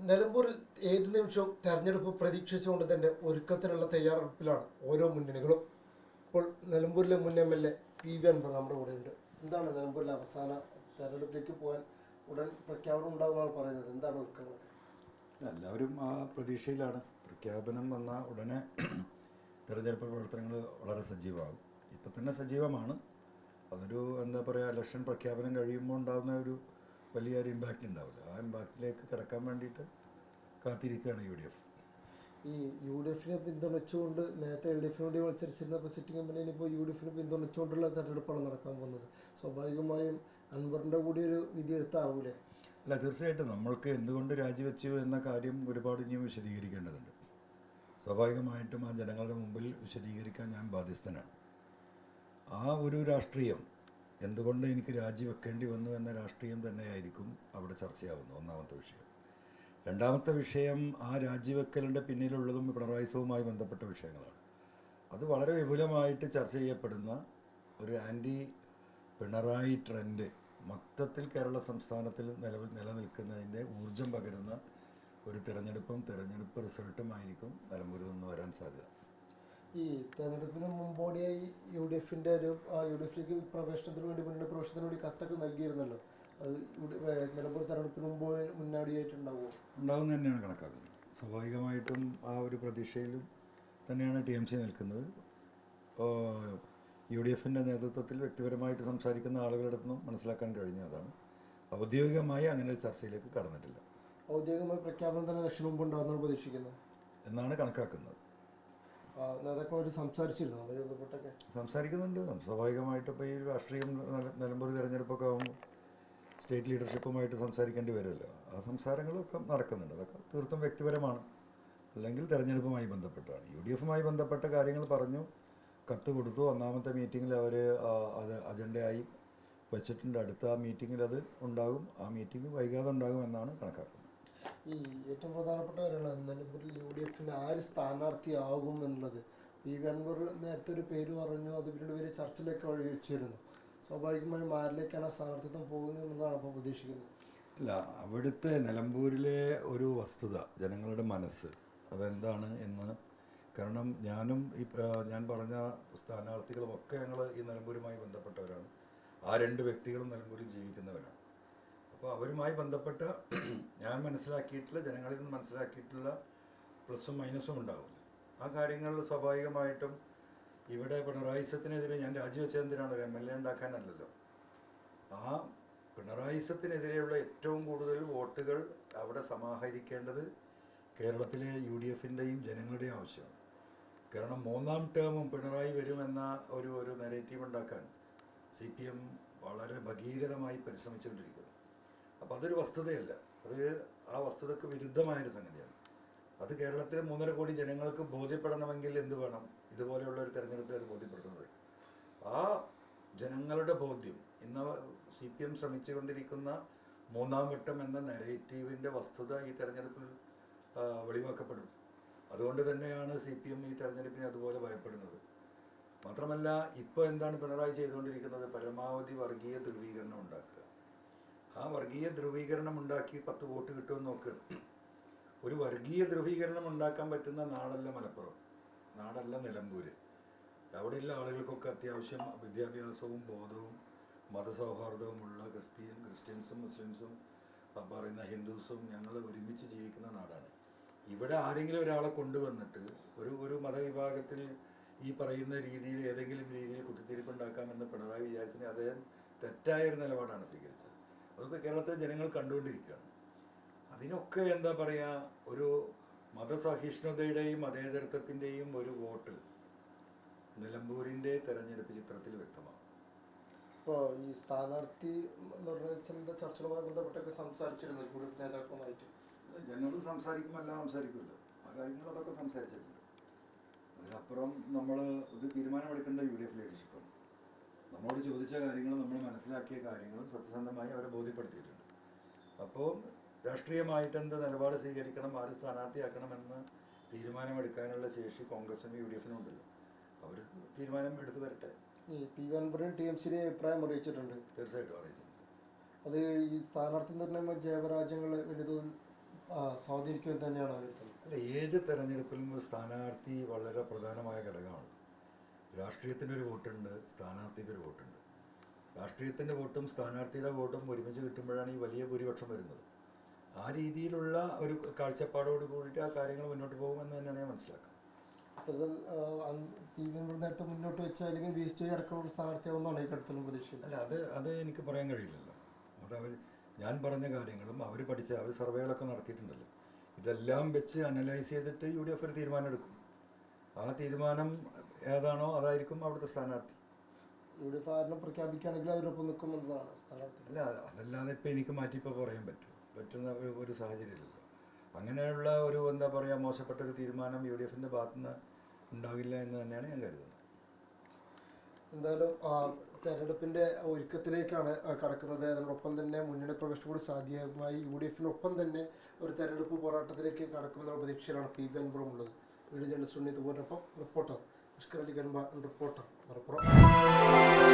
നിലമ്പൂരിൽ ഏത് നിമിഷവും തെരഞ്ഞെടുപ്പ് പ്രതീക്ഷിച്ചുകൊണ്ട് തന്നെ ഒരുക്കത്തിനുള്ള തയ്യാറെടുപ്പിലാണ് ഓരോ മുന്നണികളും. ഇപ്പോൾ നിലമ്പൂരിലെ മുൻ MLA PV അൻവർ നമ്മുടെ കൂടെയുണ്ട്. എന്താണ് നിലമ്പൂരിലെ അവസാന തെരഞ്ഞെടുപ്പിലേക്ക് പോകാൻ ഉടൻ പ്രഖ്യാപനം ഉണ്ടാകുമെന്നാണ് പറയുന്നത്? എന്താണ് ഒരുക്കങ്ങളൊക്കെ? എല്ലാവരും ആ പ്രതീക്ഷയിലാണ്. പ്രഖ്യാപനം വന്ന ഉടനെ തെരഞ്ഞെടുപ്പ് പ്രവർത്തനങ്ങൾ വളരെ സജീവമാകും. ഇപ്പം തന്നെ സജീവമാണ്. അതൊരു എന്താ പറയുക, ഇലക്ഷൻ പ്രഖ്യാപനം കഴിയുമ്പോൾ ഉണ്ടാകുന്ന ഒരു വലിയൊരു ഇമ്പാക്റ്റ് ഉണ്ടാവില്ല. ആ ഇമ്പാക്റ്റിലേക്ക് കിടക്കാൻ വേണ്ടിയിട്ട് കാത്തിരിക്കുകയാണ് UDF. ഈ UDF പിന്തുണച്ചുകൊണ്ട് നേരത്തെ LDF വേണ്ടി മത്സരിച്ചിരുന്ന സിറ്റിംഗ് എംഎൽഎ ഇപ്പോൾ UDF പിന്തുണച്ചുകൊണ്ടുള്ള തെരഞ്ഞെടുപ്പാണ് നടക്കാൻ പോകുന്നത്. സ്വാഭാവികമായും അൻവറിൻ്റെ കൂടി ഒരു വിധി എടുത്താവൂലേ? അല്ല, തീർച്ചയായിട്ടും നമ്മൾക്ക് എന്തുകൊണ്ട് രാജിവെച്ചു എന്ന കാര്യം ഒരുപാട് ഇനിയും വിശദീകരിക്കേണ്ടതുണ്ട്. സ്വാഭാവികമായിട്ടും ആ ജനങ്ങളുടെ മുമ്പിൽ വിശദീകരിക്കാൻ ഞാൻ ബാധ്യസ്ഥനാണ്. ആ ഒരു രാഷ്ട്രീയം, എന്തുകൊണ്ട് എനിക്ക് രാജിവെക്കേണ്ടി വന്നു എന്ന രാഷ്ട്രീയം തന്നെയായിരിക്കും അവിടെ ചർച്ചയാവുന്നത്. ഒന്നാമത്തെ വിഷയം. രണ്ടാമത്തെ വിഷയം, ആ രാജിവെക്കലിൻ്റെ പിന്നിലുള്ളതും പിണറായിസവുമായി ബന്ധപ്പെട്ട വിഷയങ്ങളാണ്. അത് വളരെ വിപുലമായിട്ട് ചർച്ച ചെയ്യപ്പെടുന്ന ഒരു ആൻറ്റി പിണറായി ട്രെൻഡ് മൊത്തത്തിൽ കേരള സംസ്ഥാനത്തിൽ നിലനിൽക്കുന്നതിൻ്റെ ഊർജം പകരുന്ന ഒരു തെരഞ്ഞെടുപ്പ് റിസൾട്ടുമായിരിക്കും നിലമ്പൂരിൽ നിന്ന് വരാൻ സാധ്യത. ഈ തെരഞ്ഞെടുപ്പിന് മുമ്പോടിയായി UDFൻ്റെ ഒരു UDFിലേക്ക് പ്രവേശനത്തിന് വേണ്ടി മുന്നണി പ്രവേശനത്തിന് വേണ്ടി കത്തൊക്കെ നൽകിയിരുന്നല്ലോ. അത് നിലമ്പൂർ തെരഞ്ഞെടുപ്പിന് മുന്നോടിയായിട്ടുണ്ടാവുമോ? ഉണ്ടാകുന്ന തന്നെയാണ് കണക്കാക്കുന്നത്. സ്വാഭാവികമായിട്ടും ആ ഒരു പ്രതീക്ഷയിലും തന്നെയാണ് TMC നിൽക്കുന്നത്. UDFിൻ്റെ നേതൃത്വത്തിൽ വ്യക്തിപരമായിട്ട് സംസാരിക്കുന്ന ആളുകളുടെ അടുത്തുനിന്നും മനസ്സിലാക്കാൻ കഴിഞ്ഞ അതാണ്. ഔദ്യോഗികമായി അങ്ങനെ ഒരു ചർച്ചയിലേക്ക് കടന്നിട്ടില്ല. ഔദ്യോഗികമായി പ്രഖ്യാപനം തന്നെ ഇലക്ഷന് മുമ്പ് ഉണ്ടാകുന്നതാണ് പ്രതീക്ഷിക്കുന്നത് എന്നാണ് കണക്കാക്കുന്നത്. നേതാക്കളോട് സംസാരിച്ചിരുന്നു അവർ ബന്ധപ്പെട്ടൊക്കെ? സംസാരിക്കുന്നുണ്ട്. സ്വാഭാവികമായിട്ടും ഇപ്പോൾ ഈ രാഷ്ട്രീയം നിലമ്പൂർ തിരഞ്ഞെടുപ്പൊക്കെ ആകുമ്പോൾ സ്റ്റേറ്റ് ലീഡർഷിപ്പുമായിട്ട് സംസാരിക്കേണ്ടി വരുമല്ലോ. ആ സംസാരങ്ങളൊക്കെ നടക്കുന്നുണ്ട്. അതൊക്കെ തീർത്തും വ്യക്തിപരമാണ്, അല്ലെങ്കിൽ തെരഞ്ഞെടുപ്പുമായി ബന്ധപ്പെട്ടാണ്. UDFുമായി ബന്ധപ്പെട്ട കാര്യങ്ങൾ പറഞ്ഞു, കത്ത് കൊടുത്തു. ഒന്നാമത്തെ മീറ്റിങ്ങിൽ അവർ അത് അജണ്ടയായി വെച്ചിട്ടുണ്ട്. അടുത്ത മീറ്റിങ്ങിൽ അത് ഉണ്ടാകും. ആ മീറ്റിംഗ് വൈകാതെ ഉണ്ടാകും എന്നാണ് കണക്കാക്കുന്നത്. ഈ ഏറ്റവും പ്രധാനപ്പെട്ട കാര്യമാണ് നിലമ്പൂരിൽ UDFിന് ആര് സ്ഥാനാർത്ഥിയാകും എന്നുള്ളത്. PV അൻവർ നേരത്തെ ഒരു പേര് പറഞ്ഞു, അത് പിന്നീട് വലിയ ചർച്ചയിലേക്ക് വഴി വെച്ചിരുന്നു. സ്വാഭാവികമായും ആരിലേക്കാണ് സ്ഥാനാർത്ഥിത്വം പോകുന്നത് എന്നതാണ് അപ്പോൾ പ്രതീക്ഷിക്കുന്നത്. അല്ല, അവിടുത്തെ നിലമ്പൂരിലെ ഒരു വസ്തുത, ജനങ്ങളുടെ മനസ്സ് അതെന്താണ് എന്ന്. കാരണം ഞാൻ പറഞ്ഞ സ്ഥാനാർത്ഥികളുമൊക്കെ ഞങ്ങൾ ഈ നിലമ്പൂരുമായി ബന്ധപ്പെട്ടവരാണ്. ആ രണ്ട് വ്യക്തികളും നിലമ്പൂരിൽ ജീവിക്കുന്നവരാണ്. അപ്പോൾ അവരുമായി ബന്ധപ്പെട്ട ഞാൻ മനസ്സിലാക്കിയിട്ടുള്ള, ജനങ്ങളിൽ നിന്ന് മനസ്സിലാക്കിയിട്ടുള്ള പ്ലസും മൈനസും ഉണ്ടാവില്ല. ആ കാര്യങ്ങൾ സ്വാഭാവികമായിട്ടും ഇവിടെ പിണറായിസത്തിനെതിരെ ഞാൻ രാജിവെച്ചതെന്തിനാണ്? ഒരു MLA ഉണ്ടാക്കാനല്ലല്ലോ. ആ പിണറായിസത്തിനെതിരെയുള്ള ഏറ്റവും കൂടുതൽ വോട്ടുകൾ അവിടെ സമാഹരിക്കേണ്ടത് കേരളത്തിലെ UDFിൻ്റെയും ജനങ്ങളുടെയും ആവശ്യമാണ്. കാരണം മൂന്നാം ടേമും പിണറായി വരുമെന്ന ഒരു നെറേറ്റീവ് ഉണ്ടാക്കാൻ CPM വളരെ ഭഗീരഥമായി പരിശ്രമിച്ചുകൊണ്ടിരിക്കുന്നു. അപ്പോൾ അതൊരു വസ്തുതയല്ല, അത് ആ വസ്തുതയ്ക്ക് വിരുദ്ധമായൊരു സംഗതിയാണ്. അത് കേരളത്തിലെ 3.5 കോടി ജനങ്ങൾക്ക് ബോധ്യപ്പെടണമെങ്കിൽ എന്ത് വേണം? ഇതുപോലെയുള്ള ഒരു തെരഞ്ഞെടുപ്പിൽ അത് ബോധ്യപ്പെടുത്തുന്നത്. ആ ജനങ്ങളുടെ ബോധ്യം ഇന്ന് CPM ശ്രമിച്ചുകൊണ്ടിരിക്കുന്ന മൂന്നാം വട്ടം എന്ന നെറേറ്റീവിൻ്റെ വസ്തുത ഈ തെരഞ്ഞെടുപ്പിൽ വെളിവാക്കപ്പെടും. അതുകൊണ്ട് തന്നെയാണ് CPM ഈ തെരഞ്ഞെടുപ്പിനെ അതുപോലെ ഭയപ്പെടുന്നത്. മാത്രമല്ല, ഇപ്പോൾ എന്താണ് പിണറായി ചെയ്തുകൊണ്ടിരിക്കുന്നത്? പരമാവധി വർഗീയ ധ്രുവീകരണം ഉണ്ടാക്കുക. ആ വർഗീയ ധ്രുവീകരണം ഉണ്ടാക്കി 10 വോട്ട് കിട്ടുമെന്ന് നോക്കുകയാണ്. ഒരു വർഗീയ ധ്രുവീകരണം ഉണ്ടാക്കാൻ പറ്റുന്ന നാടല്ല മലപ്പുറം, നാടല്ല നിലമ്പൂര്. അവിടെയുള്ള ആളുകൾക്കൊക്കെ അത്യാവശ്യം വിദ്യാഭ്യാസവും ബോധവും മതസൗഹാർദ്ദവുമുള്ള ക്രിസ്ത്യൻസും മുസ്ലിംസും പറയുന്ന ഹിന്ദുസും ഞങ്ങൾ ഒരുമിച്ച് ജീവിക്കുന്ന നാടാണ്. ഇവിടെ ആരെങ്കിലും ഒരാളെ കൊണ്ടുവന്നിട്ട് ഒരു മതവിഭാഗത്തിൽ ഈ പറയുന്ന രീതിയിൽ ഏതെങ്കിലും രീതിയിൽ കുത്തിത്തിരിപ്പുണ്ടാക്കാമെന്ന് പിണറായി വിചാരിച്ചതിന് അദ്ദേഹം തെറ്റായൊരു നിലപാടാണ് സ്വീകരിച്ചത്. അതൊക്കെ കേരളത്തിലെ ജനങ്ങൾ കണ്ടുകൊണ്ടിരിക്കുകയാണ്. അതിനൊക്കെ എന്താ പറയുക, ഒരു മതസഹിഷ്ണുതയുടെയും മതേതരത്വത്തിൻ്റെയും ഒരു വോട്ട് നിലമ്പൂരിൻ്റെ തെരഞ്ഞെടുപ്പ് ചിത്രത്തിൽ വ്യക്തമാണ്. ഇപ്പോൾ ഈ സ്ഥാനാർത്ഥി നിർണയിച്ച ചർച്ചകളുമായി ബന്ധപ്പെട്ടൊക്കെ സംസാരിച്ചിരുന്നു UDF നേതാക്കളുമായിട്ട്. ജനറൽ സംസാരിക്കുമ്പോൾ എല്ലാം സംസാരിക്കുമല്ലോ. ആ കാര്യങ്ങളതൊക്കെ സംസാരിച്ചിട്ടുണ്ട്. അതിനപ്പുറം നമ്മൾ ഇത് തീരുമാനമെടുക്കേണ്ട UDF ലീഡർഷിപ്പാണ്. നമ്മളോട് ചോദിച്ച കാര്യങ്ങളും നമ്മൾ മനസ്സിലാക്കിയ കാര്യങ്ങളും സത്യസന്ധമായി അവരെ ബോധ്യപ്പെടുത്തിയിട്ടുണ്ട്. അപ്പോൾ രാഷ്ട്രീയമായിട്ട് എന്ത് നിലപാട് സ്വീകരിക്കണം, ആര് സ്ഥാനാർത്ഥിയാക്കണമെന്ന് തീരുമാനമെടുക്കാനുള്ള ശേഷി കോൺഗ്രസിനും UDFിനും ഉണ്ടല്ലോ. അവർ തീരുമാനം എടുത്തു വരട്ടെ. ഈ PV അൻവറിന് TMCയുടെ അഭിപ്രായം അറിയിച്ചിട്ടുണ്ട്. തീർച്ചയായിട്ടും അറിയിച്ചിട്ടുണ്ട്. അത് ഈ സ്ഥാനാർത്ഥി നിർണ്ണയം ജയപരാജയങ്ങൾ വലുതോതിൽ സ്വാധീനിക്കുമെന്ന് തന്നെയാണ് വിലയിരുത്തുന്നത്. അല്ല, ഏത് തെരഞ്ഞെടുപ്പിലും ഒരു സ്ഥാനാർത്ഥി വളരെ പ്രധാനമായ ഘടകമാണ്. രാഷ്ട്രീയത്തിൻ്റെ ഒരു വോട്ടുണ്ട്, സ്ഥാനാർത്ഥിക്ക് ഒരു വോട്ടുണ്ട്. രാഷ്ട്രീയത്തിൻ്റെ വോട്ടും സ്ഥാനാർത്ഥിയുടെ വോട്ടും ഒരുമിച്ച് കിട്ടുമ്പോഴാണ് ഈ വലിയ ഭൂരിപക്ഷം വരുന്നത്. ആ രീതിയിലുള്ള ഒരു കാഴ്ചപ്പാടോട് കൂടിയിട്ട് ആ കാര്യങ്ങൾ മുന്നോട്ട് പോകുമെന്ന് തന്നെയാണ് ഞാൻ മനസ്സിലാക്കുന്നത്. അത്തരത്തിൽ പി വി അൻവർ നേരത്തെ മുന്നോട്ട് വെച്ച അല്ലെങ്കിൽ ബി എസ് ടി അടക്കമുള്ള സ്ഥാനാർത്ഥിയാവുന്നതാണ് ഈ ഘട്ടത്തിലും പ്രതീക്ഷിക്കുന്നത്. അല്ല, അത് എനിക്ക് പറയാൻ കഴിയില്ലല്ലോ. അത് ഞാൻ പറഞ്ഞ കാര്യങ്ങളും അവർ പഠിച്ച അവർ സർവേകളൊക്കെ നടത്തിയിട്ടുണ്ടല്ലോ. ഇതെല്ലാം വെച്ച് അനലൈസ് ചെയ്തിട്ട് UDF ഒരു തീരുമാനം എടുക്കും. ആ തീരുമാനം ഏതാണോ അതായിരിക്കും അവിടുത്തെ സ്ഥാനാർത്ഥി. UDF ആരണം പ്രഖ്യാപിക്കുകയാണെങ്കിൽ അവരൊപ്പം നിൽക്കുമെന്നതാണ് സ്ഥാനാർത്ഥി. അല്ല, അതല്ലാതെ ഇപ്പം എനിക്ക് മാറ്റിപ്പോൾ പറയാൻ പറ്റുന്ന ഒരു സാഹചര്യമില്ലല്ലോ. അങ്ങനെയുള്ള ഒരു എന്താ പറയുക മോശപ്പെട്ട ഒരു തീരുമാനം UDFൻ്റെ ഭാഗത്തുനിന്ന് ഉണ്ടാകില്ല എന്ന് തന്നെയാണ് ഞാൻ കരുതുന്നത്. എന്തായാലും തെരഞ്ഞെടുപ്പിൻ്റെ ഒരുക്കത്തിലേക്കാണ് കടക്കുന്നത്. അതിനോടൊപ്പം തന്നെ മുന്നണി പ്രവേശനം കൂടി സാധ്യമായി UDFിനൊപ്പം തന്നെ ഒരു തെരഞ്ഞെടുപ്പ് പോരാട്ടത്തിലേക്ക് കടക്കുമെന്നുള്ള പ്രതീക്ഷയിലാണ് പി വി അൻവറും ഉള്ളത്. വീഡിയോ ജേർണലിസ്റ്റ് ഉണ്ണി തുപോരൊപ്പം റിപ്പോർട്ടർ അഷ്കർ അലി ഗൻബ, റിപ്പോർട്ടർ മലപ്പുറം.